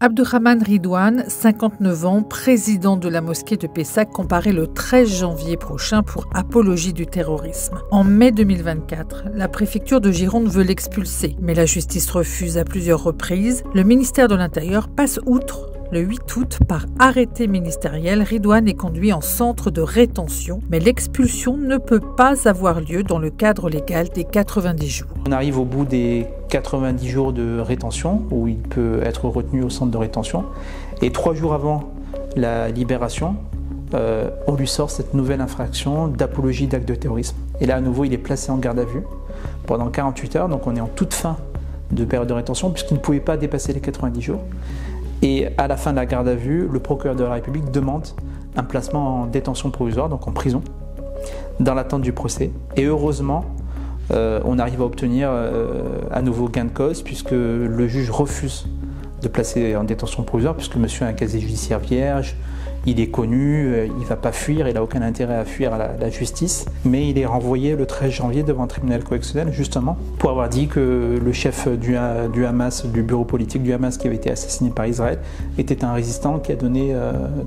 Abdurrahman Ridouane, 59 ans, président de la mosquée de Pessac, comparaît le 13 janvier prochain pour apologie du terrorisme. En mai 2024, la préfecture de Gironde veut l'expulser, mais la justice refuse à plusieurs reprises. Le ministère de l'Intérieur passe outre. Le 8 août, par arrêté ministériel, Ridouane est conduit en centre de rétention, mais l'expulsion ne peut pas avoir lieu dans le cadre légal des 90 jours. On arrive au bout des 90 jours de rétention, où il peut être retenu au centre de rétention, et 3 jours avant la libération, on lui sort cette nouvelle infraction d'apologie d'acte de terrorisme. Et là, à nouveau, il est placé en garde à vue pendant 48 heures, donc on est en toute fin de période de rétention, puisqu'il ne pouvait pas dépasser les 90 jours. Et à la fin de la garde à vue, le procureur de la République demande un placement en détention provisoire, donc en prison, dans l'attente du procès. Et heureusement, on arrive à obtenir à nouveau gain de cause, puisque le juge refuse de placer en détention provisoire, puisque monsieur a un casier judiciaire vierge, il est connu, il ne va pas fuir, il n'a aucun intérêt à fuir à la justice, mais il est renvoyé le 13 janvier devant un tribunal correctionnel, justement, pour avoir dit que le chef du Hamas, du bureau politique du Hamas qui avait été assassiné par Israël, était un résistant qui a donné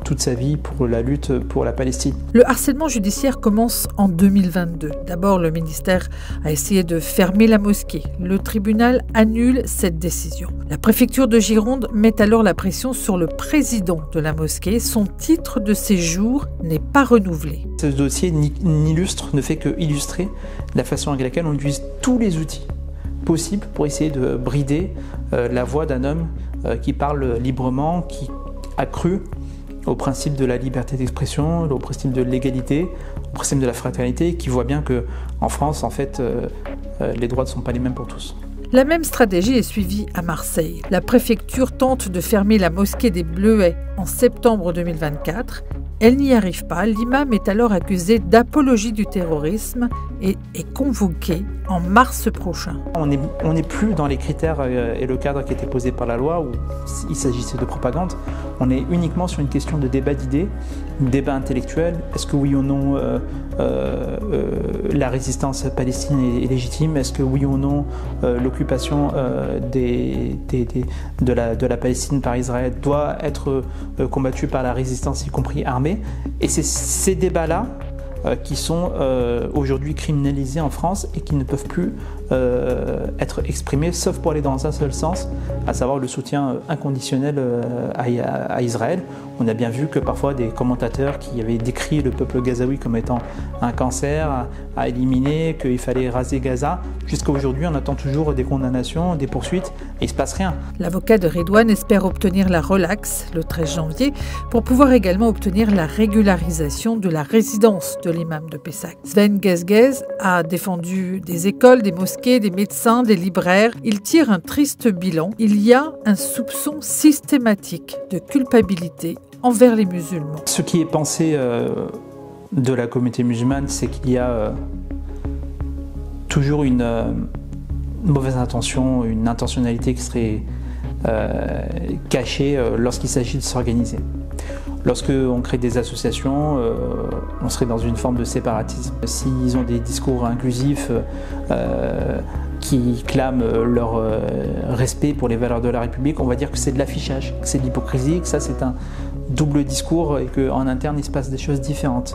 toute sa vie pour la lutte pour la Palestine. Le harcèlement judiciaire commence en 2022. D'abord, le ministère a essayé de fermer la mosquée. Le tribunal annule cette décision. La préfecture de Gironde met alors la pression sur le président de la mosquée. Son titre de séjour n'est pas renouvelé. Ce dossier ne fait que illustrer la façon avec laquelle on utilise tous les outils possibles pour essayer de brider la voix d'un homme qui parle librement, qui a cru au principe de la liberté d'expression, au principe de l'égalité, au principe de la fraternité, qui voit bien qu'en France, en fait, les droits ne sont pas les mêmes pour tous. La même stratégie est suivie à Marseille. La préfecture tente de fermer la mosquée des Bleuets en septembre 2024. Elle n'y arrive pas. L'imam est alors accusé d'apologie du terrorisme et est convoqué en mars prochain. On n'est plus dans les critères et le cadre qui était posé par la loi où il s'agissait de propagande. On est uniquement sur une question de débat d'idées, débat intellectuel. Est-ce que oui ou non la résistance palestinienne est légitime? Est-ce que oui ou non l'occupation de la Palestine par Israël doit être combattue par la résistance, y compris armée? Et c'est ces débats-là qui sont aujourd'hui criminalisés en France et qui ne peuvent plus être exprimés, sauf pour aller dans un seul sens, à savoir le soutien inconditionnel à Israël. On a bien vu que parfois des commentateurs qui avaient décrit le peuple gazaoui comme étant un cancer à éliminer, qu'il fallait raser Gaza, jusqu'à aujourd'hui on attend toujours des condamnations, des poursuites, et il ne se passe rien. L'avocat de Ridouane espère obtenir la relaxe le 13 janvier pour pouvoir également obtenir la régularisation de la résidence de l'imam de Pessac. Sven Gezgez a défendu des écoles, des mosquées, des médecins, des libraires. Il tire un triste bilan. Il y a un soupçon systématique de culpabilité envers les musulmans. Ce qui est pensé de la communauté musulmane, c'est qu'il y a toujours une mauvaise intention, une intentionnalité qui serait cachée lorsqu'il s'agit de s'organiser. Lorsqu'on crée des associations, on serait dans une forme de séparatisme. S'ils ont des discours inclusifs qui clament leur respect pour les valeurs de la République, on va dire que c'est de l'affichage, que c'est de l'hypocrisie, que ça c'est un double discours et qu'en interne il se passe des choses différentes.